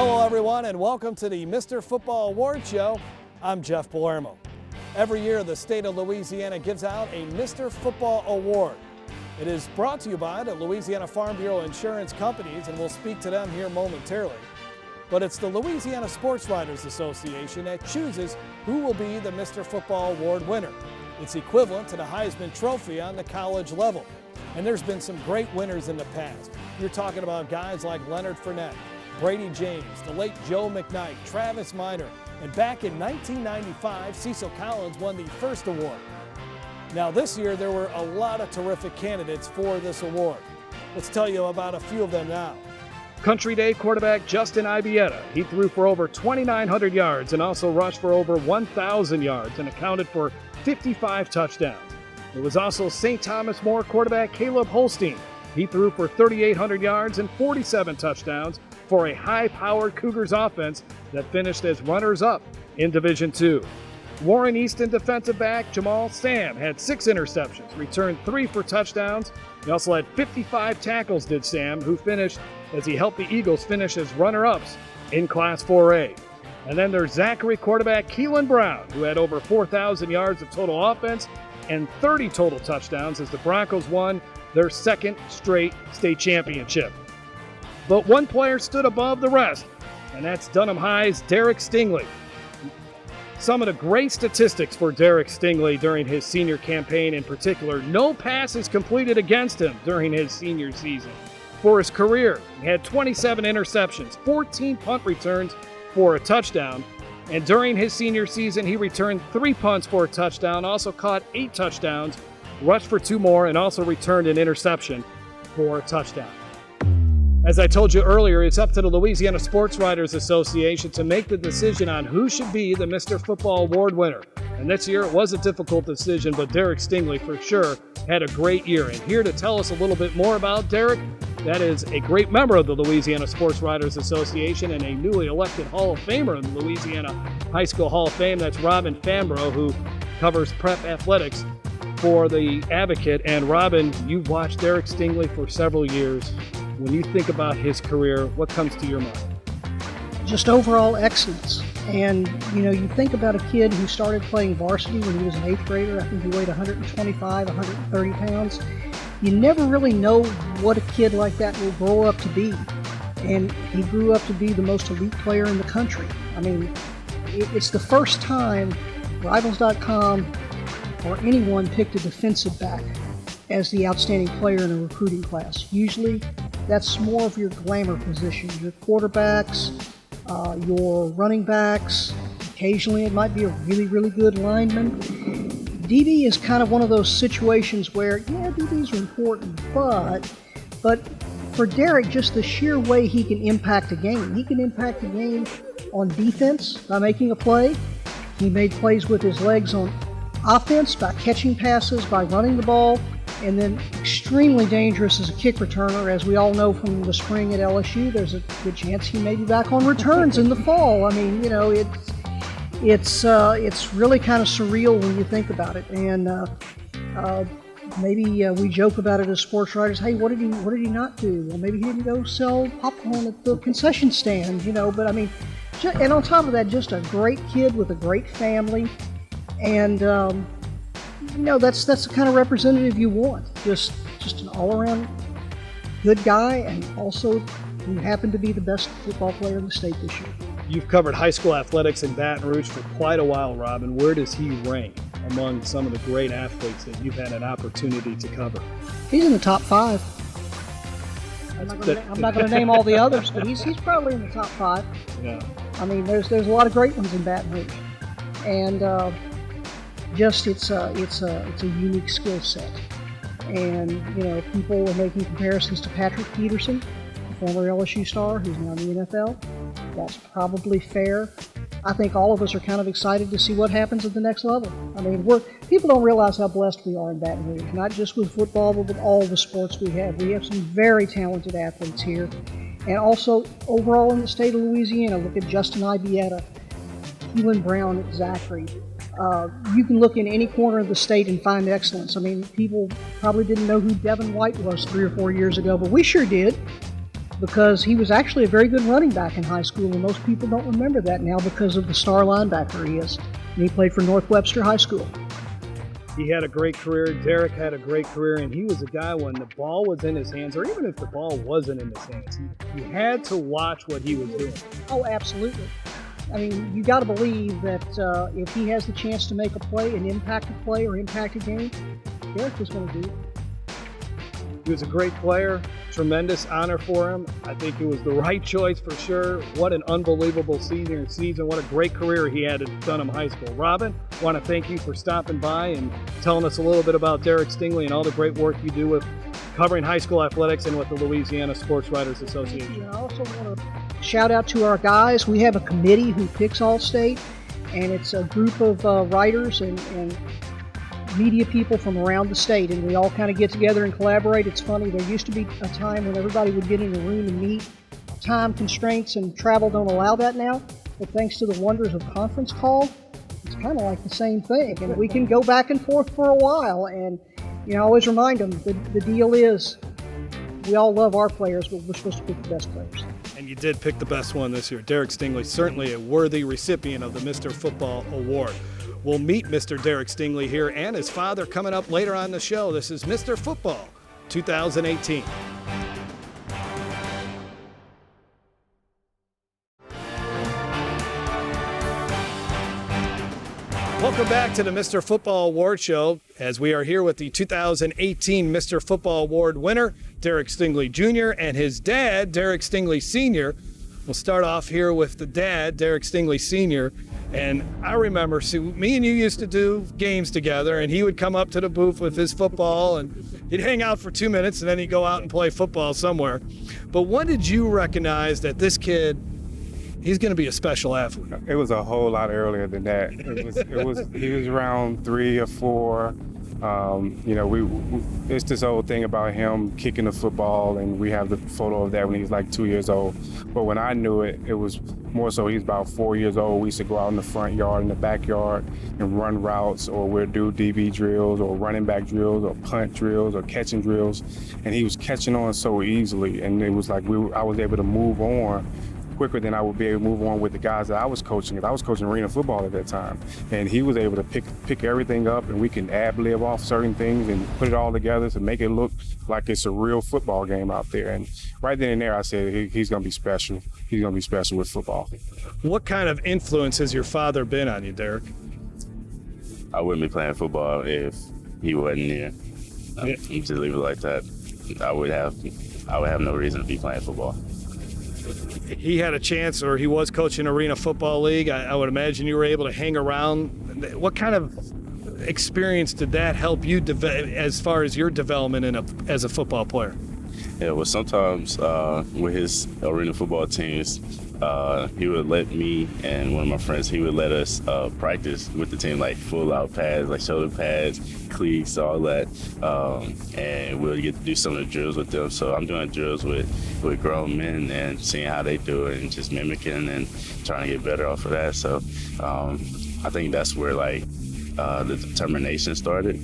Hello everyone and welcome to the Mr. Football Award Show. I'm Jeff Palermo. Every year the state of Louisiana gives out a Mr. Football Award. It is brought to you by the Louisiana Fambrough Insurance Companies, and we'll speak to them here momentarily. But it's the Louisiana Sports Writers Association that chooses who will be the Mr. Football Award winner. It's equivalent to the Heisman Trophy on the college level. And there's been some great winners in the past. You're talking about guys like Leonard Fournette, Brady James, the late Joe McKnight, Travis Minor, and back in 1995, Cecil Collins won the first award. Now this year there were a lot of terrific candidates for this award. Let's tell you about a few of them now. Country Day quarterback Justin Ibieta. He threw for over 2,900 yards and also rushed for over 1,000 yards and accounted for 55 touchdowns. It was also St. Thomas More quarterback Caleb Holstein. He threw for 3,800 yards and 47 touchdowns for a high-powered Cougars offense that finished as runners-up in Division II. Warren Easton defensive back Jamal Sam had 6 interceptions, returned 3 for touchdowns. He also had 55 tackles, did Sam, who finished as he helped the Eagles finish as runner-ups in Class 4A. And then there's Zachary quarterback Keelan Brown, who had over 4,000 yards of total offense and 30 total touchdowns as the Broncos won their second straight state championship. But one player stood above the rest, and that's Dunham High's Derek Stingley. Some of the great statistics for Derek Stingley during his senior campaign in particular: no passes completed against him during his senior season. For his career, he had 27 interceptions, 14 punt returns for a touchdown, and during his senior season, he returned 3 punts for a touchdown, also caught 8 touchdowns, rushed for 2 more, and also returned an interception for a touchdown. As I told you earlier, it's up to the Louisiana Sports Writers Association to make the decision on who should be the Mr. Football Award winner. And this year it was a difficult decision, but Derek Stingley for sure had a great year. And here to tell us a little bit more about Derek, that is a great member of the Louisiana Sports Writers Association and a newly elected Hall of Famer in the Louisiana High School Hall of Fame. That's Robin Fambrough, who covers prep athletics for the Advocate. And Robin, you've watched Derek Stingley for several years. When you think about his career, what comes to your mind? Just overall excellence. And, you think about a kid who started playing varsity when he was an 8th grader. I think he weighed 125, 130 pounds. You never really know what a kid like that will grow up to be. And he grew up to be the most elite player in the country. I mean, it's the first time Rivals.com or anyone picked a defensive back as the outstanding player in a recruiting class. Usually, that's more of your glamour position. Your quarterbacks, your running backs. Occasionally, it might be a really, really good lineman. DB is kind of one of those situations where, DBs are important, but for Derek, just the sheer way he can impact a game. He can impact a game on defense by making a play. He made plays with his legs on offense by catching passes, by running the ball, and then extremely dangerous as a kick returner. As we all know from the spring at LSU, there's a good chance he may be back on returns in the fall. I mean, it's really kind of surreal when you think about it. And maybe we joke about it as sports writers. Hey, what did he not do? Well, maybe he didn't go sell popcorn at the concession stand, But I mean, and on top of that, just a great kid with a great family, and that's the kind of representative you want. Just an all-around good guy, and also who happened to be the best football player in the state this year. You've covered high school athletics in Baton Rouge for quite a while, Robin. Where does he rank among some of the great athletes that you've had an opportunity to cover? He's in the top 5. I'm not going to name all the others, but he's probably in the top 5. Yeah. I mean, there's a lot of great ones in Baton Rouge, and it's a unique skill set. And people are making comparisons to Patrick Peterson, the former LSU star who's now in the NFL. That's probably fair. I think all of us are kind of excited to see what happens at the next level. I mean, people don't realize how blessed we are in Baton Rouge, not just with football, but with all the sports we have. We have some very talented athletes here. And also, overall in the state of Louisiana, look at Justin Ibieta, Keelan Brown at Zachary. You can look in any corner of the state and find excellence. I mean, people probably didn't know who Devin White was 3 or 4 years ago, but we sure did. because he was actually a very good running back in high school, and most people don't remember that now because of the star linebacker he is. And he played for North Webster High School. He had a great career. Derek had a great career, and he was a guy when the ball was in his hands, or even if the ball wasn't in his hands, you had to watch what he was doing. Oh, absolutely. I mean, you got to believe that if he has the chance to make a play, an impact a play or impact a game, Derek was going to do it. He was a great player, tremendous honor for him. I think it was the right choice for sure. What an unbelievable senior season. What a great career he had at Dunham High School. Robin, I want to thank you for stopping by and telling us a little bit about Derek Stingley and all the great work you do with covering high school athletics and with the Louisiana Sports Writers Association. I also want to shout out to our guys. We have a committee who picks All-State, and it's a group of writers and media people from around the state, and we all kind of get together and collaborate. It's funny, there used to be a time when everybody would get in a room and meet. Time constraints and travel don't allow that now, but thanks to the wonders of conference call, it's kind of like the same thing, and we can go back and forth for a while. And I always remind them, the deal is we all love our players, but we're supposed to pick the best players. And you did pick the best one this year. Derek Stingley, certainly a worthy recipient of the Mr. Football Award. We'll meet Mr. Derek Stingley here and his father coming up later on the show. This is Mr. Football 2018. Welcome back to the Mr. Football Award Show, as we are here with the 2018 Mr. Football Award winner, Derek Stingley Jr., and his dad, Derek Stingley Sr. We'll start off here with the dad, Derek Stingley Sr., and I remember, me and you used to do games together, and he would come up to the booth with his football, and he'd hang out for 2 minutes, and then he'd go out and play football somewhere. But when did you recognize that this kid, he's going to be a special athlete? It was a whole lot earlier than that. He was around 3 or 4. It's this old thing about him kicking the football, and we have the photo of that when he was like 2 years old. But when I knew it, it was more so he's about 4 years old. We used to go out in the front yard, in the backyard, and run routes, or we'd do DB drills, or running back drills, or punt drills, or catching drills. And he was catching on so easily, and it was like I was able to move on quicker than I would be able to move on with the guys that I was coaching. I was coaching arena football at that time, and he was able to pick everything up, and we can ad-lib off certain things and put it all together to make it look like it's a real football game out there. And right then and there, I said he's going to be special. He's going to be special with football. What kind of influence has your father been on you, Derek? I wouldn't be playing football if he wasn't here. Just leave it like that. I would have no reason to be playing football. He had a chance, or he was coaching Arena Football League. I would imagine you were able to hang around. What kind of experience did that help you as far as your development as a football player? Yeah, well, sometimes with his arena football teams, he would let me and one of my friends, he would let us practice with the team, like full-out pads, like shoulder pads, cleats, all that, and we'll get to do some of the drills with them. So I'm doing drills with grown men and seeing how they do it and just mimicking and trying to get better off of that. So I think that's where the determination started,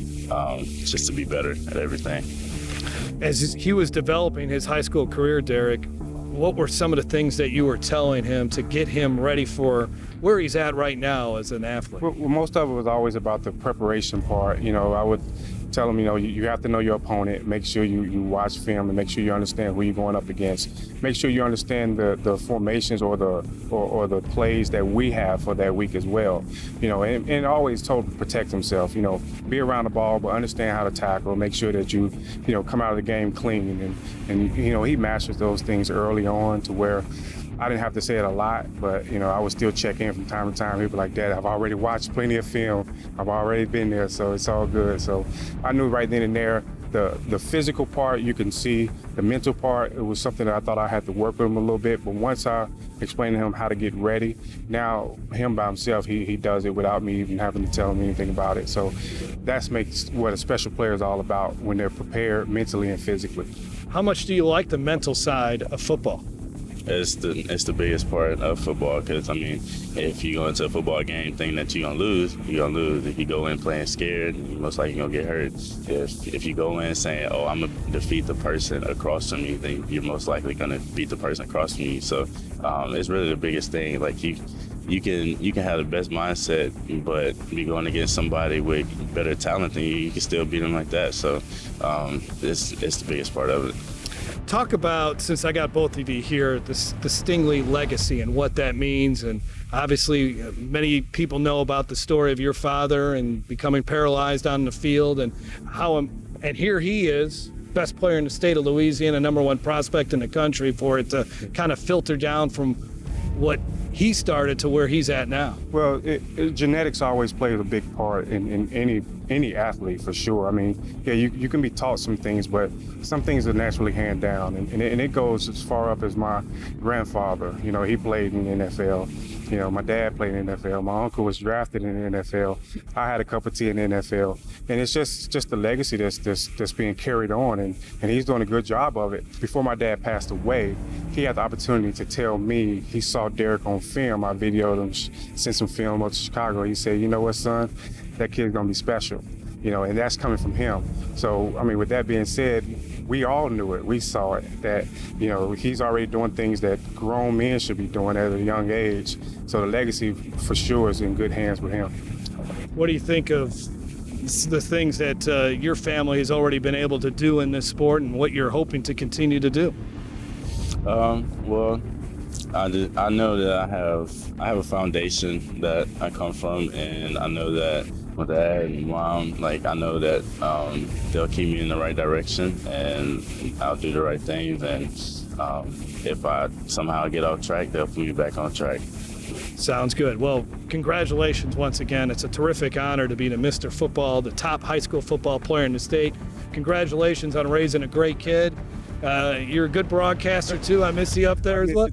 just to be better at everything. As he was developing his high school career, Derek, what were some of the things that you were telling him to get him ready for where he's at right now as an athlete? Well, most of it was always about the preparation part. I would tell him, you have to know your opponent. Make sure you watch film and make sure you understand who you're going up against. Make sure you understand the formations or the plays that we have for that week as well. And always told him to protect himself. Be around the ball, but understand how to tackle. Make sure that you come out of the game clean. And he masters those things early on to where I didn't have to say it a lot, but I would still check in from time to time. He'd be like, "Dad, I've already watched plenty of film. I've already been there, so it's all good." So I knew right then and there, the physical part you can see, the mental part, it was something that I thought I had to work with him a little bit. But once I explained to him how to get ready, now him by himself, he does it without me even having to tell him anything about it. So that makes what a special player is all about, when they're prepared mentally and physically. How much do you like the mental side of football? It's the biggest part of football, because I mean, if you go into a football game thinking that you're gonna lose, you're gonna lose. If you go in playing scared, you're most likely gonna get hurt. If you go in saying, "Oh, I'm gonna defeat the person across from me," then you're most likely gonna beat the person across from you. So it's really the biggest thing. Like you can have the best mindset, but be going against somebody with better talent than you can still beat them like that. So it's the biggest part of it. Talk about, since I got both of you here, the Stingley legacy and what that means. And obviously, many people know about the story of your father and becoming paralyzed on the field, and and here he is, best player in the state of Louisiana, #1 prospect in the country, for it to kind of filter down from what he started to where he's at now. Well, genetics always plays a big part in any athlete, for sure. I mean, yeah, you can be taught some things, but some things are naturally handed down, and it goes as far up as my grandfather. You know, he played in the NFL. You know, my dad played in the NFL. My uncle was drafted in the NFL. I had a cup of tea in the NFL, and it's just the legacy that's being carried on, and he's doing a good job of it. Before my dad passed away, he had the opportunity to tell me he saw Derek on film. I videoed him, sent some film up to Chicago. He said, "You know what, son? That kid's gonna be special." You know, and that's coming from him. So, I mean, with that being said, we all knew it. We saw it, that, you know, he's already doing things that grown men should be doing at a young age. So the legacy, for sure, is in good hands with him. What do you think of the things that your family has already been able to do in this sport, and what you're hoping to continue to do? Well, I know that I have a foundation that I come from, and I know that my dad and mom, like, I know that they'll keep me in the right direction, and I'll do the right things. And if I somehow get off track, they'll put me back on track. Sounds good. Well, congratulations once again. It's a terrific honor to be the Mr. Football, the top high school football player in the state. Congratulations on raising a great kid. You're a good broadcaster too. I miss you up there as well.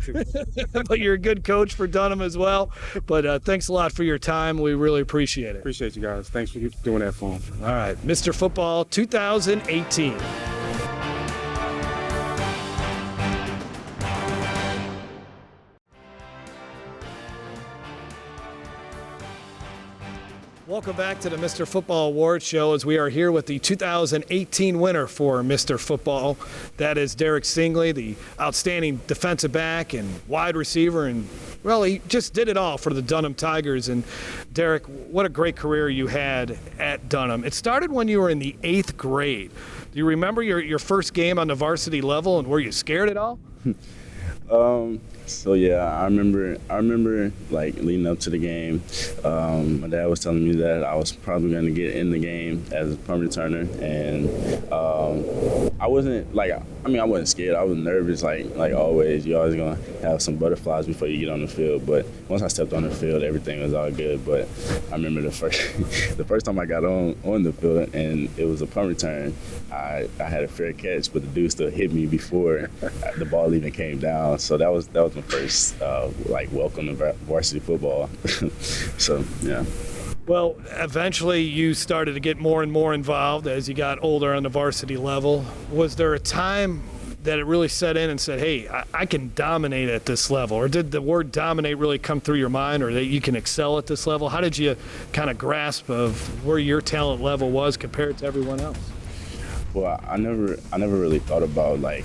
But you're a good coach for Dunham as well. But thanks a lot for your time. We really appreciate it. Appreciate you guys. Thanks for doing that for him. All right, Mr. Football 2018. Welcome back to the Mr. Football Award Show, as we are here with the 2018 winner for Mr. Football. That is Derek Stingley, the outstanding defensive back and wide receiver, and well, he just did it all for the Dunham Tigers. And Derek, what a great career you had at Dunham. It started when you were in the 8th grade. Do you remember your first game on the varsity level, and were you scared at all? So yeah, I remember like leading up to the game. My dad was telling me that I was probably going to get in the game as a punt returner, and I wasn't like, I wasn't scared. I was nervous, like always. You're always gonna have some butterflies before you get on the field. But once I stepped on the field, everything was all good. But I remember the first time I got on the field, and it was a punt return. I had a fair catch, but the dude still hit me before the ball even came down. So that was my first welcome to varsity football. So yeah. Well, eventually you started to get more and more involved as you got older on the varsity level. Was there a time that it really set in and said, hey, I can dominate at this level? Or did the word dominate really come through your mind, or that you can excel at this level? How did you kind of grasp of where your talent level was compared to everyone else? Well, I never really thought about like,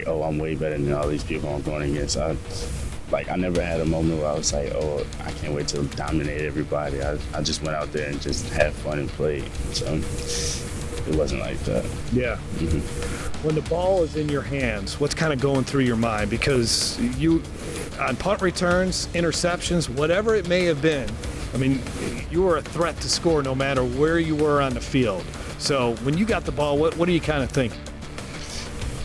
oh, I'm way better than all these people I'm going against. I never had a moment where I was like, oh, I can't wait to dominate everybody. I just went out there and just had fun and played. So it wasn't like that. Yeah. Mm-hmm. When the ball is in your hands, what's kind of going through your mind? Because you, on punt returns, interceptions, whatever it may have been, you were a threat to score no matter where you were on the field. So when you got the ball, what do you kind of think?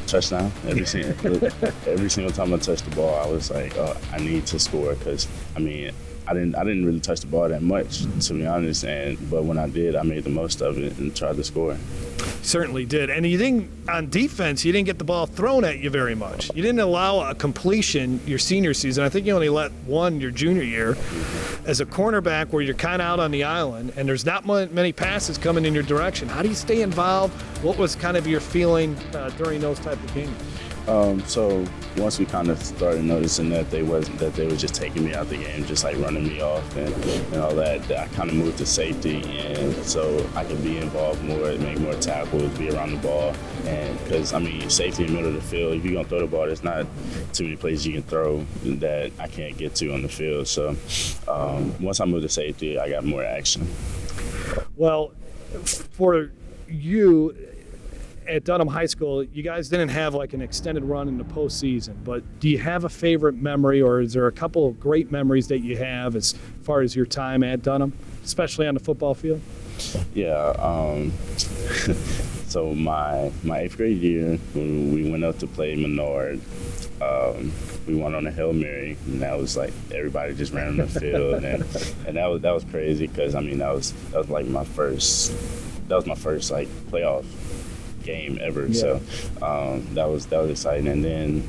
Touchdown. Every single time I touched the ball, I was like, oh, I need to score, because I didn't really touch the ball that much, to be honest. But when I did, I made the most of it and tried to score. Certainly did. And you didn't, on defense, you didn't get the ball thrown at you very much. You didn't allow a completion your senior season. I think you only let one your junior year. As a cornerback, where you're kind of out on the island and there's not many passes coming in your direction, how do you stay involved? What was kind of your feeling during those type of games? So once we kind of started noticing that they were just taking me out the game, just like running me off and all that, I kind of moved to safety, and so I could be involved more, make more tackles, be around the ball, and because I mean safety in the middle of the field, if you're gonna throw the ball, there's not too many places you can throw that I can't get to on the field. So once I moved to safety, I got more action. Well, for you at Dunham High School, you guys didn't have like an extended run in the postseason, but do you have a favorite memory, or is there a couple of great memories that you have as far as your time at Dunham, especially on the football field? Yeah. So my 8th grade year, when we went up to play Menard, we won on a Hail Mary, and that was like everybody just ran on the field, and that was crazy because I mean that was like my first like playoff game ever. Yeah. So that was exciting. And then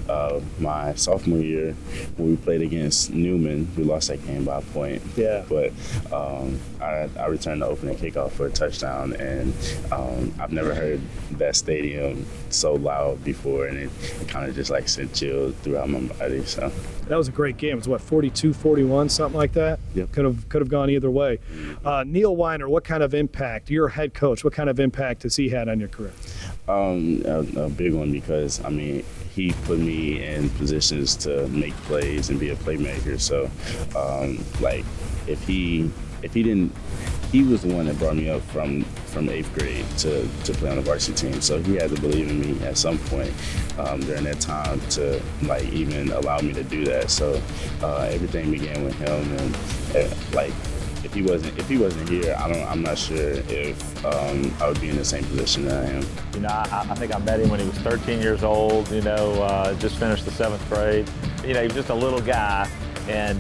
my sophomore year, when we played against Newman, we lost that game by a point. Yeah. But I returned the opening kickoff for a touchdown, and I've never heard that stadium so loud before, and it kind of just like sent chills throughout my body. So that was a great game. It was what, 42-41, something like that? Yep. Could have gone either way. Neil Weiner, what kind of impact, your head coach, what kind of impact has he had on your career? A big one, because I mean he put me in positions to make plays and be a playmaker. So like if he didn't, he was the one that brought me up from 8th grade to play on the varsity team. So he had to believe in me at some point during that time to like even allow me to do that. So everything began with him, and like if he wasn't here, I'm not sure if I would be in the same position that I am. You know, I think I met him when he was 13 years old. You know, just finished the 7th grade. You know, he was just a little guy, and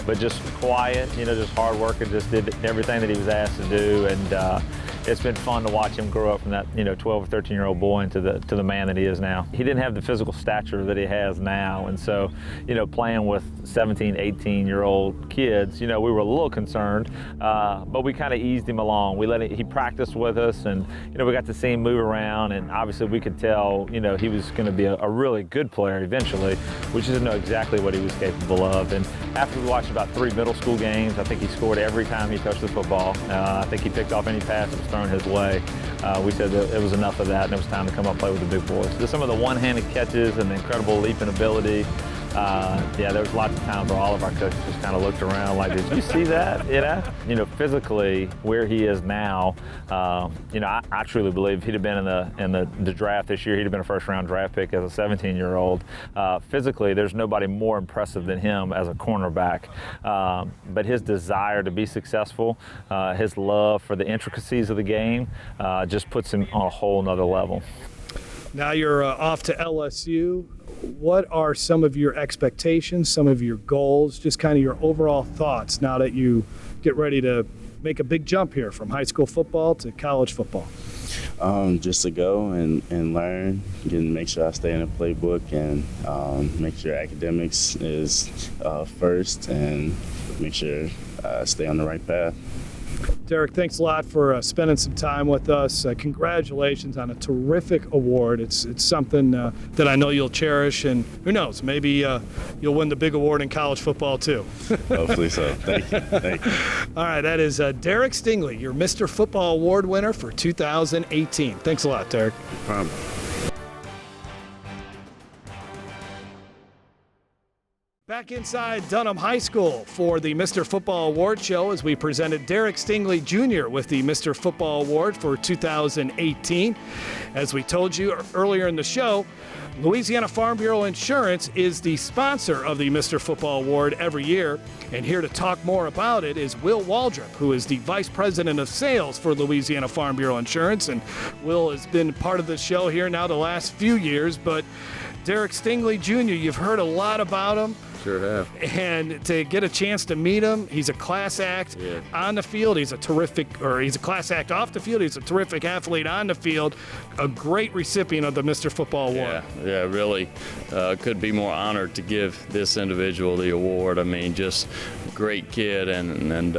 but just quiet. You know, just hard working. Just did everything that he was asked to do, and it's been fun to watch him grow up from that 12 or 13-year-old boy into the man that he is now. He didn't have the physical stature that he has now, and so playing with 17, 18-year-old kids, we were a little concerned, but we kind of eased him along. He practiced with us, and we got to see him move around, and obviously we could tell he was going to be a really good player eventually. We just didn't know exactly what he was capable of. And after we watched about 3 middle school games, I think he scored every time he touched the football. I think he picked off any pass that was thrown his way. We said that it was enough of that, and it was time to come up and play with the big boys. Just some of the one-handed catches and the incredible leaping ability. Yeah, there was lots of times where all of our coaches just kind of looked around like, did you see that? Physically where he is now, I truly believe if he'd have been in the draft this year, he'd have been a first-round draft pick as a 17-year-old. Physically, there's nobody more impressive than him as a cornerback. But his desire to be successful, his love for the intricacies of the game, just puts him on a whole nother level. Now you're off to LSU. What are some of your expectations, some of your goals, just kind of your overall thoughts now that you get ready to make a big jump here from high school football to college football? Just to go and learn, make sure I stay in the playbook, and make sure academics is first, and make sure I stay on the right path. Derek, thanks a lot for spending some time with us. Congratulations on a terrific award. It's something that I know you'll cherish, and who knows, maybe you'll win the big award in college football too. Hopefully so. Thank you. All right, that is Derek Stingley, your Mr. Football Award winner for 2018. Thanks a lot, Derek. No problem. Back inside Dunham High School for the Mr. Football Award show as we presented Derek Stingley Jr. with the Mr. Football Award for 2018. As we told you earlier in the show, Louisiana Farm Bureau Insurance is the sponsor of the Mr. Football Award every year. And here to talk more about it is Will Waldrop, who is the Vice President of Sales for Louisiana Farm Bureau Insurance. And Will has been part of the show here now the last few years. But Derek Stingley Jr., you've heard a lot about him. Sure have. And to get a chance to meet him, he's a class act on the field. He's a class act off the field. He's a terrific athlete on the field. A great recipient of the Mr. Football Award. Yeah, really could be more honored to give this individual the award. I mean, just great kid, and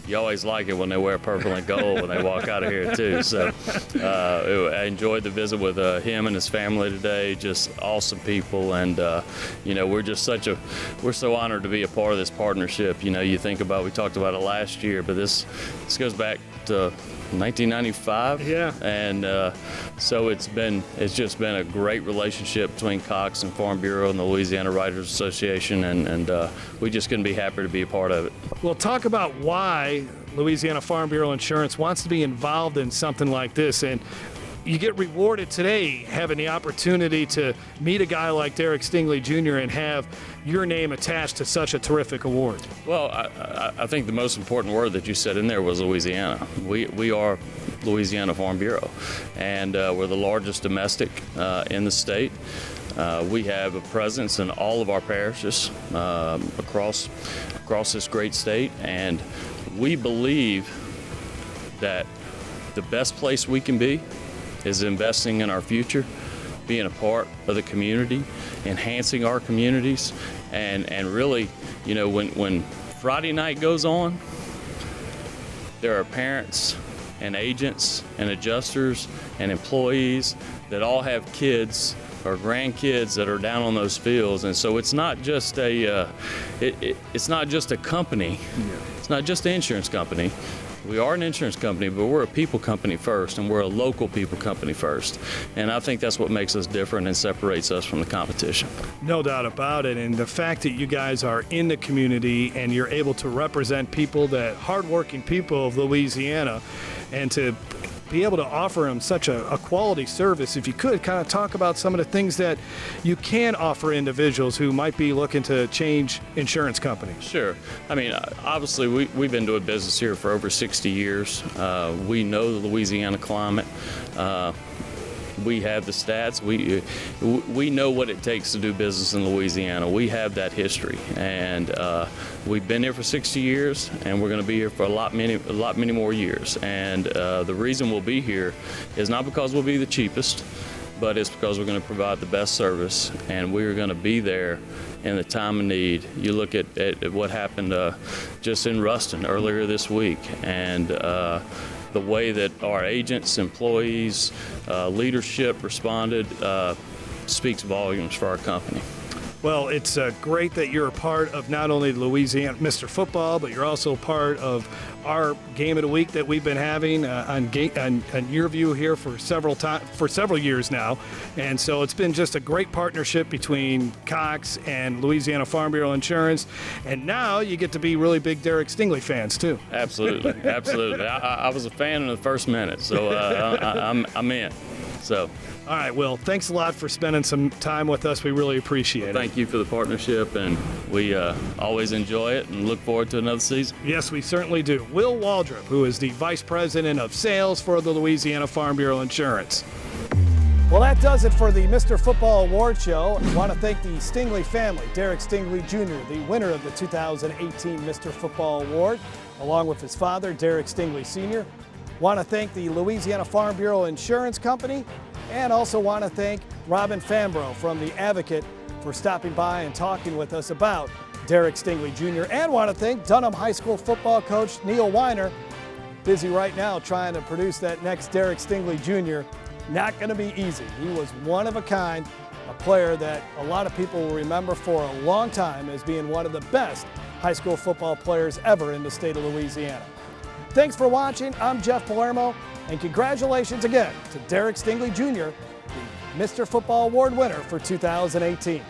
you always like it when they wear purple and gold when they walk out of here too. So I enjoyed the visit with him and his family today. Just awesome people, and we're so honored to be a part of this partnership. You think about, we talked about it last year, but this goes back to 1995. Yeah. And so it's just been a great relationship between Cox and Fambrough and the Louisiana Writers Association, and we just couldn't be happier to be a part of it. Well, talk about why Louisiana Farm Bureau Insurance wants to be involved in something like this. And you get rewarded today having the opportunity to meet a guy like Derek Stingley Jr. and have your name attached to such a terrific award. Well, I think the most important word that you said in there was Louisiana. We are Louisiana Farm Bureau, and we're the largest domestic in the state. We have a presence in all of our parishes across this great state, and we believe that the best place we can be is investing in our future, being a part of the community, enhancing our communities, and really, when Friday night goes on, there are parents and agents and adjusters and employees that all have kids or grandkids that are down on those fields, and so it's not just it's not just a company. It's not just an insurance company. We are an insurance company, but we're a people company first, and we're a local people company first. And I think that's what makes us different and separates us from the competition. No doubt about it. And the fact that you guys are in the community and you're able to represent people, that hardworking people of Louisiana, and to be able to offer them such a quality service. If you could kind of talk about some of the things that you can offer individuals who might be looking to change insurance companies. Sure. I mean, obviously we've been doing business here for over 60 years. We know the Louisiana climate. We have the stats. We know what it takes to do business in Louisiana. We have that history, and we've been here for 60 years, and we're going to be here for a lot many more years. And the reason we'll be here is not because we'll be the cheapest, but it's because we're going to provide the best service, and we're going to be there in the time of need. You look at what happened just in Ruston earlier this week, and the way that our agents, employees, leadership responded speaks volumes for our company. Well, it's great that you're a part of not only Louisiana Mr. Football, but you're also part of our game of the week that we've been having on your view here for several years now. And so it's been just a great partnership between Cox and Louisiana Farm Bureau Insurance. And now you get to be really big Derek Stingley fans too. Absolutely, absolutely. I was a fan in the first minute, so I'm in. So. All right, Will, thanks a lot for spending some time with us. We really appreciate it. Thank you for the partnership, and we always enjoy it and look forward to another season. Yes, we certainly do. Will Waldrop, who is the Vice President of Sales for the Louisiana Farm Bureau Insurance. Well, that does it for the Mr. Football Award Show. I want to thank the Stingley family, Derek Stingley Jr., the winner of the 2018 Mr. Football Award, along with his father, Derek Stingley Sr. Want to thank the Louisiana Farm Bureau Insurance Company, and also want to thank Robin Fambrough from The Advocate for stopping by and talking with us about Derek Stingley Jr. And want to thank Dunham High School football coach Neil Weiner, busy right now trying to produce that next Derek Stingley Jr. Not going to be easy. He was one of a kind, a player that a lot of people will remember for a long time as being one of the best high school football players ever in the state of Louisiana. Thanks for watching. I'm Jeff Palermo, and congratulations again to Derek Stingley Jr., the Mr. Football Award winner for 2018.